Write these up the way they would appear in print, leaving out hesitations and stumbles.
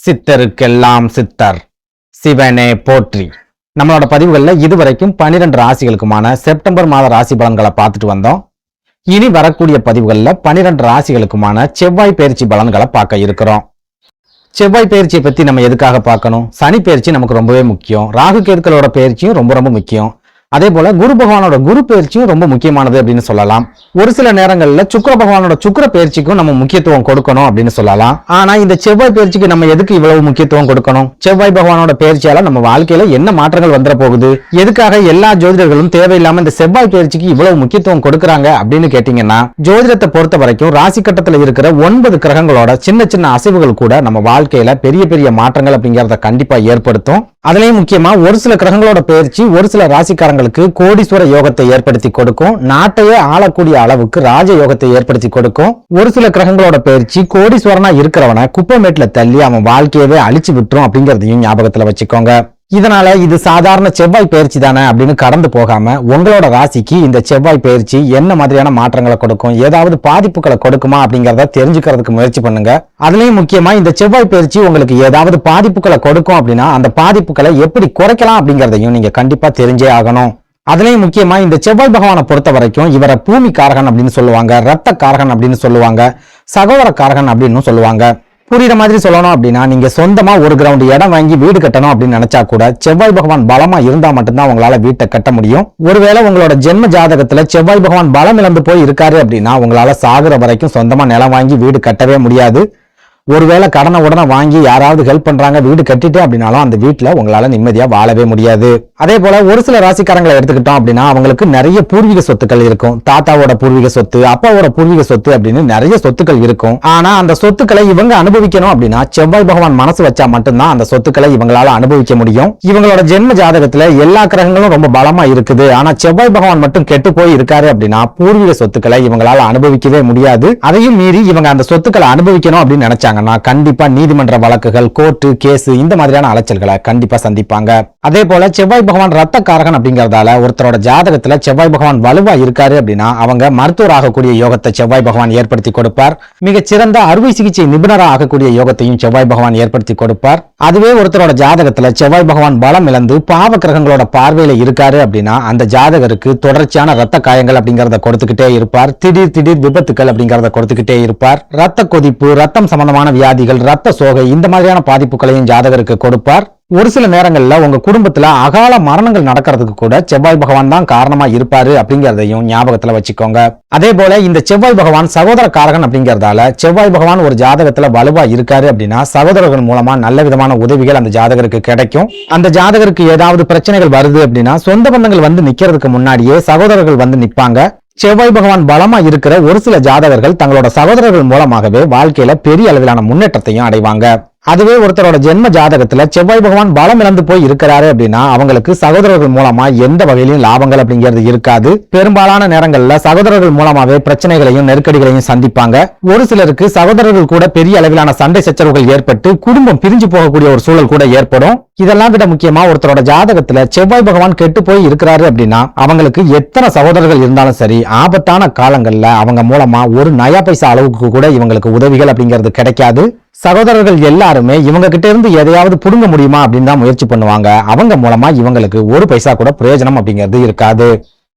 சித்தருக்கெல்லாம் சித்தர் சிவனே போற்றி. நம்மளோட பதிவுகள்ல இதுவரைக்கும் 12 ராசிகளுக்குமான செப்டம்பர் மாத ராசி பலன்களை பார்த்துட்டு வந்தோம். இனி வரக்கூடிய பதிவுகள்ல 12 ராசிகளுக்குமான செவ்வாய் பயிற்சி பலன்களை பார்க்க இருக்கிறோம். செவ்வாய் பயிற்சியை பத்தி நம்ம எதுக்காக பார்க்கணும்? சனி பயிற்சி நமக்கு ரொம்பவே முக்கியம். ராகு கேதுக்களோட பயிற்சியும் ரொம்ப முக்கியம். அதே போல குரு பகவானோட குரு பயிற்சியும் ரொம்ப முக்கியமானது அப்படின்னு சொல்லலாம். ஒரு சில நேரங்கள்ல சுக்கிர பகவானோட சுக்கிர பயிற்சிக்கும் நம்ம முக்கியத்துவம் கொடுக்கணும் அப்படின்னு சொல்லலாம். ஆனா இந்த செவ்வாய் பயிற்சிக்கு நம்ம எதுக்கு இவ்வளவு முக்கியத்துவம் கொடுக்கணும்? செவ்வாய் பகவானோட பயிற்சியால நம்ம வாழ்க்கையில என்ன மாற்றங்கள் வந்துட போகுது? எதுக்காக எல்லா ஜோதிடர்களும் தேவையில்லாம இந்த செவ்வாய் பயிற்சிக்கு இவ்வளவு முக்கியத்துவம் கொடுக்கறாங்க அப்படின்னு கேட்டீங்கன்னா, ஜோதிடத்தை பொறுத்த வரைக்கும் ராசி கட்டத்துல இருக்கிற 9 கிரகங்களோட சின்ன அசைவுகள் கூட நம்ம வாழ்க்கையில பெரிய மாற்றங்கள் அப்படிங்கறத கண்டிப்பா ஏற்படுத்தும். அதுலயும் முக்கியமா ஒரு சில கிரகங்களோட பயிற்சி ஒரு சில ராசிக்காரங்களுக்கு கோடீஸ்வர யோகத்தை ஏற்படுத்தி கொடுக்கும். நாட்டையே ஆளக்கூடிய அளவுக்கு ராஜ யோகத்தை ஏற்படுத்தி கொடுக்கும். ஒரு சில கிரகங்களோட பயிற்சி கோடீஸ்வரனா இருக்கிறவனை குப்பைமேட்ல தள்ளி அவன் வாழ்க்கையவே அழிச்சு விட்டுரும் அப்படிங்கறதையும் ஞாபகத்துல வச்சுக்கோங்க. இதனால இது சாதாரண செவ்வாய் பயிற்சி தானே அப்படின்னு கடந்து போகாம உங்களோட ராசிக்கு இந்த செவ்வாய் பயிற்சி என்ன மாதிரியான மாற்றங்களை கொடுக்கும், ஏதாவது பாதிப்புகளை கொடுக்குமா அப்படிங்கறத தெரிஞ்சுக்கிறதுக்கு முயற்சி பண்ணுங்க. அதுலயும் முக்கியமா இந்த செவ்வாய் பயிற்சி உங்களுக்கு ஏதாவது பாதிப்புகளை கொடுக்கும் அப்படின்னா அந்த பாதிப்புகளை எப்படி குறைக்கலாம் அப்படிங்கறதையும் நீங்க கண்டிப்பா தெரிஞ்சே ஆகணும். அதுலயும் முக்கியமா இந்த செவ்வாய் பகவானை பொறுத்த வரைக்கும் இவரை பூமி காரகன் அப்படின்னு சொல்லுவாங்க, ரத்த காரகன் அப்படின்னு சொல்லுவாங்க, சகோதர காரகன் அப்படின்னு சொல்லுவாங்க. புரியுற மாதிரி சொல்லணும் அப்படின்னா, நீங்க சொந்தமா ஒரு கிரவுண்ட் இடம் வாங்கி வீடு கட்டணும் அப்படின்னு நினைச்சா கூட செவ்வாய் பகவான் பலமா இருந்தா மட்டும்தான் உங்களால வீட்டை கட்ட முடியும். ஒருவேளை உங்களோட ஜென்ம ஜாதகத்துல செவ்வாய் பகவான் பலம் இழந்து போய் இருக்காரு அப்படின்னா உங்களால சாகுற வரைக்கும் சொந்தமா நிலம் வாங்கி வீடு கட்டவே முடியாது. ஒருவேளை கடனை உடனே வாங்கி யாராவது ஹெல்ப் பண்றாங்க வீடு கட்டிட்டு அப்படின்னாலும் அந்த வீட்டுல உங்களால நிம்மதியா வாழவே முடியாது. அதே போல ஒரு சில ராசிக்காரங்களை எடுத்துக்கிட்டோம் அப்படின்னா அவங்களுக்கு நிறைய பூர்வீக சொத்துக்கள் இருக்கும். தாத்தாவோட பூர்வீக சொத்து, அப்பாவோட பூர்வீக சொத்து அப்படின்னு நிறைய சொத்துக்கள் இருக்கும். ஆனா அந்த சொத்துக்களை இவங்க அனுபவிக்கணும் அப்படின்னா செவ்வாய் பகவான் மனசு வச்சா மட்டும்தான் அந்த சொத்துக்களை இவங்களால அனுபவிக்க முடியும். இவங்களோட ஜென்ம ஜாதகத்துல எல்லா கிரகங்களும் ரொம்ப பலமா இருக்குது. ஆனா செவ்வாய் பகவான் மட்டும் கெட்டு போய் இருக்காரு அப்படின்னா பூர்வீக சொத்துக்களை இவங்களால அனுபவிக்கவே முடியாது. அதையும் மீறி இவங்க அந்த சொத்துக்களை அனுபவிக்கணும் அப்படின்னு நினைச்சாங்க கண்டிப்பா நீதிமன்ற வழக்குகள், கோர்ட்டு கேஸ் இந்த மாதிரியான அலைச்சல்களை கண்டிப்பா சந்திப்பாங்க. அதே போல செவ்வாய் பகவான் ரத்த காரகன் அப்படிங்கறதால ஒருத்தரோட ஜாதகத்துல செவ்வாய் பகவான் வலுவா இருக்காரு அப்படின்னா அவங்க மருத்துவர் ஆகக்கூடிய யோகத்தை செவ்வாய் பகவான் ஏற்படுத்தி கொடுப்பார். மிகச்சிறந்த அறுவை சிகிச்சை நிபுணராக ஆகக்கூடிய யோகத்தையும் செவ்வாய் பகவான் ஏற்படுத்தி கொடுப்பார். அதுவே ஒருத்தரோட ஜாதகத்துல செவ்வாய் பகவான் பலம் இழந்து பாவ கிரகங்களோட பார்வையில இருக்காரு அப்படின்னா அந்த ஜாதகருக்கு தொடர்ச்சியான ரத்த காயங்கள் அப்படிங்கறத கொடுத்துக்கிட்டே இருப்பார். திடீர் விபத்துக்கள் அப்படிங்கறத கொடுத்துக்கிட்டே இருப்பார். ரத்த கொதிப்பு, ரத்தம் சம்பந்தமான வியாதிகள், ரத்த சோகை இந்த மாதிரியான பாதிப்புகளையும் ஜாதகருக்கு கொடுப்பார். ஒரு சில நேரங்கள்ல உங்க குடும்பத்துல அகால மரணங்கள் நடக்கிறதுக்கு கூட செவ்வாய் பகவான் தான் காரணமா இருப்பாரு அப்படிங்கறதையும் ஞாபகத்துல வச்சுக்கோங்க. அதே போல இந்த செவ்வாய் பகவான் சகோதர காரகன் அப்படிங்கறதால செவ்வாய் பகவான் ஒரு ஜாதகத்துல வலுவா இருக்காரு அப்படின்னா சகோதரர்கள் மூலமா நல்ல விதமான உதவிகள் அந்த ஜாதகருக்கு கிடைக்கும். அந்த ஜாதகருக்கு ஏதாவது பிரச்சனைகள் வருது அப்படின்னா சொந்த பந்தங்கள் வந்து நிக்கிறதுக்கு முன்னாடியே சகோதரர்கள் வந்து நிப்பாங்க. செவ்வாய் பகவான் பலமா இருக்கிற ஒரு சில ஜாதகர்கள் தங்களோட சகோதரர்கள் மூலமாகவே வாழ்க்கையில பெரிய அளவிலான முன்னேற்றத்தையும் அடைவாங்க. அதுவே ஒருத்தரோட ஜென்ம ஜாதகத்துல செவ்வாய் பகவான் பலம் இழந்து போய் இருக்கிறாரு அப்படின்னா அவங்களுக்கு சகோதரர்கள் மூலமா எந்த வகையிலும் லாபங்கள் அப்படிங்கிறது இருக்காது. பெரும்பாலான நேரங்கள்ல சகோதரர்கள் மூலமாவே பிரச்சனைகளையும் நெருக்கடிகளையும் சந்திப்பாங்க. ஒரு சிலருக்கு சகோதரர்கள் கூட பெரிய அளவிலான சண்டை சச்சரவுகள் ஏற்பட்டு குடும்பம் பிரிஞ்சு போகக்கூடிய ஒரு சூழல் கூட ஏற்படும். இதெல்லாம் விட முக்கியமா ஒருத்தரோட ஜாதகத்துல செவ்வாய் பகவான் கெட்டு போய் இருக்கிறாரு அப்படின்னா அவங்களுக்கு எத்தனை சகோதரர்கள் இருந்தாலும் சரி ஆபத்தான காலங்கள்ல அவங்க மூலமா ஒரு நயா பைசா அளவுக்கு கூட இவங்களுக்கு உதவிகள் அப்படிங்கிறது கிடைக்காது. சகோதரர்கள் எல்லாருமே இவங்க கிட்ட இருந்து எதையாவது புடுங்க முடியுமா அப்படின்னு தான் முயற்சி பண்ணுவாங்க. அவங்க மூலமா இவங்களுக்கு ஒரு பைசா கூட பிரயோஜனம் அப்படிங்கிறது இருக்காது.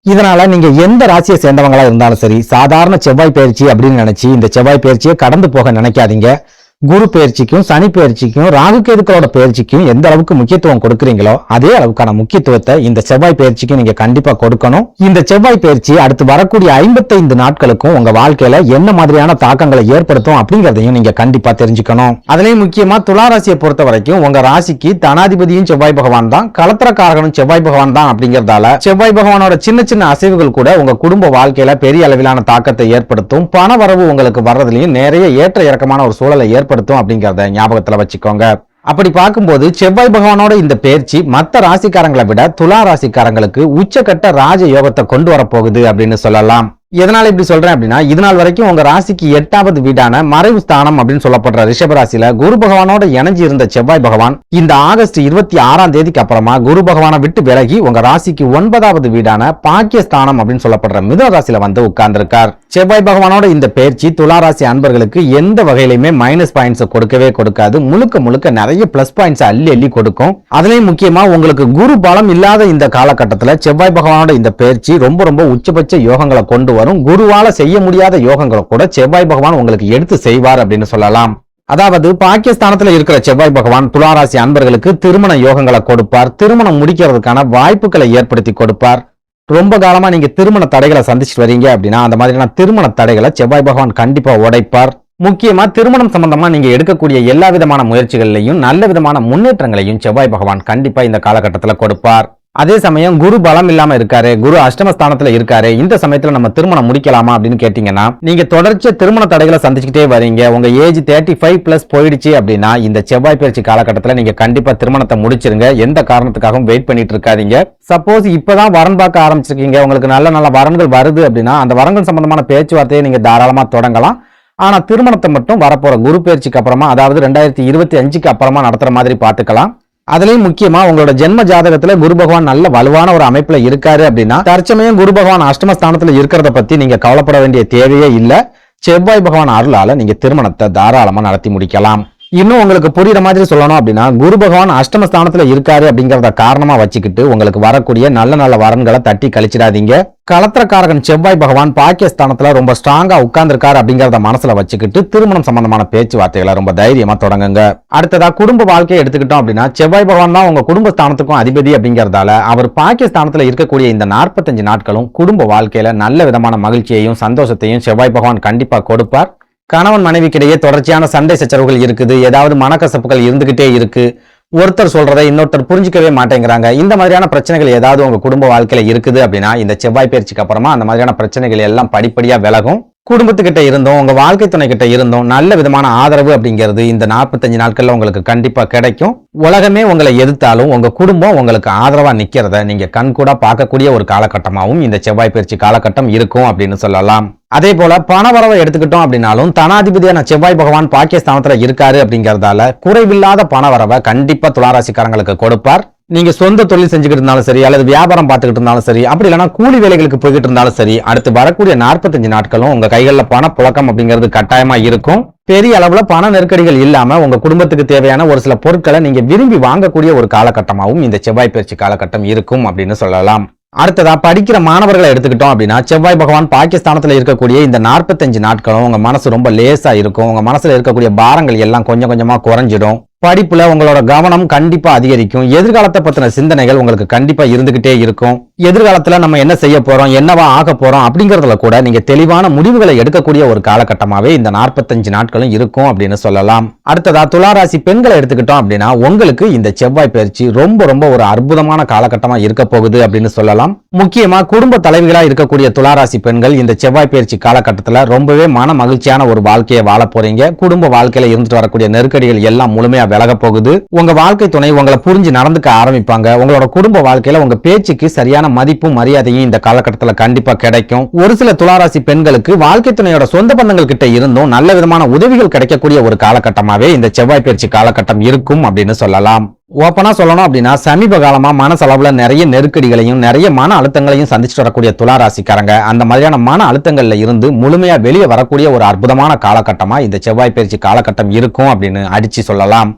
இதனால நீங்க எந்த ராசியை சேர்ந்தவங்களா இருந்தாலும் சரி சாதாரண செவ்வாய் பயிற்சி அப்படின்னு நினைச்சு இந்த செவ்வாய் பயிற்சியை கடந்து போக நினைக்காதீங்க. குரு பயிற்சிக்கும் சனி பயிற்சிக்கும் ராகு கேதுக்களோட பயிற்சிக்கும் எந்த அளவுக்கு முக்கியத்துவம் கொடுக்குறீங்களோ அதே அளவுக்கான முக்கியத்துவத்தை இந்த செவ்வாய் பயிற்சிக்கு நீங்க கண்டிப்பா கொடுக்கணும். இந்த செவ்வாய் பயிற்சி அடுத்து வரக்கூடிய 55 நாட்களுக்கும் உங்க வாழ்க்கையில என்ன மாதிரியான தாக்கங்களை ஏற்படுத்தும் அப்படிங்கறதையும் நீங்க கண்டிப்பா தெரிஞ்சுக்கணும். அதுலயும் முக்கியமா துலா ராசியை பொறுத்த வரைக்கும் உங்க ராசிக்கு தனாதிபதியும் செவ்வாய் பகவான் தான், கலத்திரக்காரகனும் செவ்வாய் பகவான் தான் அப்படிங்கறதால செவ்வாய் பகவானோட சின்ன அசைவுகள் கூட உங்க குடும்ப வாழ்க்கையில பெரிய அளவிலான தாக்கத்தை ஏற்படுத்தும். பண வரவு உங்களுக்கு வர்றதுலயும் நிறைய ஏற்ற இறக்கமான ஒரு சூழலை ஏற்படுத்தும் அப்படிங்கறத ஞாபகத்துல வச்சுக்கோங்க. அப்படி பார்க்கும்போது செவ்வாய் பகவானோட இந்த பயிற்சி மத்த ராசிக்காரங்களை விட துலா ராசிக்காரங்களுக்கு உச்சக்கட்ட ராஜ யோகத்தை கொண்டு வரப்போகுது அப்படின்னு சொல்லலாம். எதனால இப்படி சொல்றேன் அப்படின்னா, இது நாள் வரைக்கும் உங்க ராசிக்கு 8வது வீடான மறைவு ஸ்தானம் அப்படின்னு சொல்லப்படுற ரிஷப ராசியில குரு பகவானோட இணைஞ்சு இருந்த செவ்வாய் பகவான் இந்த ஆகஸ்ட் 26ஆம் தேதிக்கு அப்புறமா குரு பகவானை விட்டு விலகி உங்க ராசிக்கு 9வது வீடான பாக்கியஸ்தானம் அப்படின்னு சொல்லப்படுற மிதுன ராசியில வந்து உட்கார்ந்திருக்கார். செவ்வாய் பகவானோட இந்த பயிற்சி துலா ராசி அன்பர்களுக்கு எந்த வகையிலுமே மைனஸ் பாயிண்ட்ஸ் கொடுக்கவே கொடுக்காது. முழுக்க முழுக்க நிறைய பிளஸ் பாயிண்ட்ஸ் அள்ளி கொடுக்கும். அதுலயும் முக்கியமா உங்களுக்கு குரு பலம் இல்லாத இந்த காலகட்டத்துல செவ்வாய் பகவானோட இந்த பயிற்சி ரொம்ப ரொம்ப உச்சபட்ச யோகங்களை கொண்டு வரும். குருவால செய்ய முடியாத யோகங்களை கூட செவ்வாய் பகவான் உங்களுக்கு எடுத்து செய்வார் அப்படின்னு சொல்லலாம். அதாவது பாகிஸ்தானத்துல இருக்கிற செவ்வாய் பகவான் துளாராசி அன்பர்களுக்கு திருமண யோகங்களை கொடுப்பார். திருமணம் முடிக்கிறதுக்கான வாய்ப்புகளை ஏற்படுத்தி கொடுப்பார். ரொம்ப காலமா நீங்க திருமண தடைகளை சந்திச்சுட்டு வரீங்க அப்படின்னா அந்த மாதிரியான திருமண தடைகளை செவ்வாய் பகவான் கண்டிப்பா உடைப்பார். முக்கியமா திருமணம் சம்பந்தமா நீங்க எடுக்கக்கூடிய எல்லா விதமான முயற்சிகளிலையும் நல்ல விதமான முன்னேற்றங்களையும் செவ்வாய் பகவான் கண்டிப்பா இந்த காலகட்டத்தில் கொடுப்பார். அதே சமயம் குரு பலம் இல்லாம இருக்காரு, குரு அஷ்டமஸ்தானத்துல இருக்காரு, இந்த சமயத்துல நம்ம திருமணம் முடிக்கலாமா அப்படின்னு கேட்டீங்கன்னா, நீங்க தொடர்ச்சியா திருமண தடைகளை சந்திச்சுக்கிட்டே வரீங்க, உங்க ஏஜ் 35+ போயிடுச்சு அப்படின்னா இந்த செவ்வாய் பயிற்சி காலகட்டத்துல நீங்க கண்டிப்பா திருமணத்தை முடிச்சிருங்க. எந்த காரணத்துக்காகவும் வெயிட் பண்ணிட்டு இருக்காதீங்க. சப்போஸ் இப்பதான் வரன் பார்க்க ஆரம்பிச்சிருக்கீங்க, உங்களுக்கு நல்ல நல்ல வரன்கள் வருது அப்படின்னா அந்த வரன்கள் சம்பந்தமான பேச்சுவார்த்தையை நீங்க தாராளமா தொடங்கலாம். ஆனா திருமணத்தை மட்டும் வரப்போற குரு பயிற்சிக்கு அப்புறமா, அதாவது 2025க்கு அப்புறமா நடத்துற மாதிரி பாத்துக்கலாம். அதுலயும் முக்கியமா உங்களோட ஜென்ம ஜாதகத்துல குரு பகவான் நல்ல வலுவான ஒரு அமைப்புல இருக்காரு அப்படின்னா தற்சமயம் குரு பகவான் அஷ்டமஸ்தானத்துல இருக்கிறத பத்தி நீங்க கவலைப்பட வேண்டிய தேவையே இல்ல. செவ்வாய் பகவான் அருளால நீங்க திருமணத்தை தாராளமா நடத்தி முடிக்கலாம். இன்னும் உங்களுக்கு புரியுற மாதிரி சொல்லணும் அப்படின்னா, குரு பகவான் அஷ்டமஸ்தானத்துல இருக்காரு அப்படிங்கறத காரணமா வச்சுக்கிட்டு உங்களுக்கு வரக்கூடிய நல்ல நல்ல வரன்களை தட்டி கழிச்சிடாதீங்க. களத்திரக்காரகன் செவ்வாய் பகவான் பாக்கியஸ்தானத்துல ரொம்ப ஸ்ட்ராங்கா உட்கார்ந்துருக்காரு அப்படிங்கறத மனசுல வச்சுக்கிட்டு திருமணம் சம்பந்தமான பேச்சுவார்த்தைகளை ரொம்ப தைரியமா தொடங்குங்க. அடுத்ததா குடும்ப வாழ்க்கையை எடுத்துக்கிட்டோம் அப்படின்னா, செவ்வாய் பகவான் தான் உங்க குடும்ப ஸ்தானத்துக்கும் அதிபதி அப்படிங்கறதால அவர் பாக்கியஸ்தானத்துல இருக்கக்கூடிய இந்த 45 நாட்களும் குடும்ப வாழ்க்கையில நல்ல விதமான மகிழ்ச்சியையும் சந்தோஷத்தையும் செவ்வாய் பகவான் கண்டிப்பா கொடுப்பார். கணவன் மனைவிக்கிடையே தொடர்ச்சியான சண்டை சச்சரவுகள் இருக்குது, ஏதாவது மனக்கசப்புகள் இருந்துகிட்டே இருக்கு, ஒருத்தர் சொல்றதை இன்னொருத்தர் புரிஞ்சிக்கவே மாட்டேங்கிறாங்க, இந்த மாதிரியான பிரச்சனைகள் ஏதாவது உங்க குடும்ப வாழ்க்கையில இருக்குது அப்படின்னா இந்த செவ்வாய் பயிற்சிக்கு அப்புறமா அந்த மாதிரியான பிரச்சனைகள் எல்லாம் படிப்படியா விலகும். குடும்பத்துக்கிட்ட இருந்தும் உங்க வாழ்க்கை துணை கிட்ட இருந்தும் நல்ல விதமான ஆதரவு அப்படிங்கிறது இந்த 45 நாட்கள்ல உங்களுக்கு கண்டிப்பா கிடைக்கும். உலகமே உங்களை எதிர்த்தாலும் உங்க குடும்பம் உங்களுக்கு ஆதரவா நிக்கிறத நீங்க கண்கூடா பார்க்கக்கூடிய ஒரு காலகட்டமாகவும் இந்த செவ்வாய் பயிற்சி காலகட்டம் இருக்கும் அப்படின்னு சொல்லலாம். அதே போல பணவரவை எடுத்துக்கிட்டோம் அப்படின்னாலும் தனாதிபதியான செவ்வாய் பகவான் பாக்கியஸ்தானத்துல இருக்காரு அப்படிங்கறதால குறைவில்லாத பணவரவை கண்டிப்பா துளாராசிக்காரங்களுக்கு கொடுப்பார். நீங்க சொந்த தொழில் செஞ்சுக்கிட்டு இருந்தாலும் சரி, அல்லது வியாபாரம் பார்த்துக்கிட்டு இருந்தாலும் சரி, அப்படி இல்லைன்னா கூலி வேலைகளுக்கு போய்கிட்டு இருந்தாலும் சரி, அடுத்து வரக்கூடிய 45 நாட்களும் உங்க கைகளில் பண புழக்கம் அப்படிங்கிறது கட்டாயமா இருக்கும். பெரிய அளவுல பண நெருக்கடிகள் இல்லாம உங்க குடும்பத்துக்கு தேவையான ஒரு சில பொருட்களை நீங்க விரும்பி வாங்கக்கூடிய ஒரு காலகட்டமாகவும் இந்த செவ்வாய் பயிற்சி காலகட்டம் இருக்கும் அப்படின்னு சொல்லலாம். அடுத்ததா படிக்கிற மாணவர்களை எடுத்துக்கிட்டோம் அப்படின்னா, செவ்வாய் பகவான் பாகிஸ்தானத்துல இருக்கக்கூடிய இந்த 45 நாட்களும் உங்க மனசு ரொம்ப லேசா இருக்கும். உங்க மனசுல இருக்கக்கூடிய பாரங்கள் எல்லாம் கொஞ்சம் கொஞ்சமா குறைஞ்சிடும். படிப்புல உங்களோட கவனம் கண்டிப்பா அதிகரிக்கும். எதிர்காலத்தை பத்தின சிந்தனைகள் உங்களுக்கு கண்டிப்பா இருந்துகிட்டே இருக்கும். எதிர்காலத்துல நம்ம என்ன செய்ய போறோம், என்னவா ஆக போறோம் அப்படிங்கறதுல கூட நீங்க தெளிவான முடிவுகளை எடுக்கக்கூடிய ஒரு காலகட்டமாவே இந்த 45 நாட்களும் இருக்கும் அப்படின்னு சொல்லலாம். அடுத்ததா துளாராசி பெண்களை எடுத்துக்கிட்டோம் அப்படின்னா, உங்களுக்கு இந்த செவ்வாய் பயிற்சி ரொம்ப ரொம்ப ஒரு அற்புதமான காலகட்டமா இருக்க போகுது அப்படின்னு சொல்லலாம். முக்கியமா குடும்ப தலைவிகளா இருக்கக்கூடிய துளாராசி பெண்கள் இந்த செவ்வாய் பயிற்சி காலகட்டத்துல ரொம்பவே மன மகிழ்ச்சியான ஒரு வாழ்க்கையை வாழ போறீங்க. குடும்ப வாழ்க்கையில இருந்துட்டு வரக்கூடிய நெருக்கடிகள் எல்லாம் முழுமையா விலக போகுது. உங்க வாழ்க்கை துணை உங்களை புரிஞ்சு நடந்துக்க ஆரம்பிப்பாங்க. உங்களோட குடும்ப வாழ்க்கையில உங்க பேச்சுக்கு சரியான மதிப்பும் மரியாதையும் இந்த காலகட்டத்தில் கண்டிப்பா கிடைக்கும். ஒரு சில துளாராசி பெண்களுக்கு வாழ்க்கை துணையோட சொந்த பந்தங்கள் கிட்ட இருந்தும் நல்ல விதமான உதவிகள் கிடைக்கக்கூடிய ஒரு காலகட்டமாவே இந்த செவ்வாய் பயிற்சி காலகட்டம் இருக்கும் அப்படின்னு சொல்லலாம். ஓப்பனா சொல்லணும் அப்படின்னா, சமீப காலமா மனசளவுல நிறைய நெருக்கடிகளையும் நிறைய மன அழுத்தங்களையும் சந்திச்சுட்டு வரக்கூடிய துளாராசிக்காரங்க அந்த மாதிரியான மன அழுத்தங்கள்ல இருந்து முழுமையா வெளியே வரக்கூடிய ஒரு அற்புதமான காலகட்டமா இந்த செவ்வாய் பயிற்சி காலகட்டம் இருக்கும் அப்படின்னு அடிச்சு சொல்லலாம்.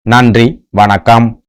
நன்றி, வணக்கம்.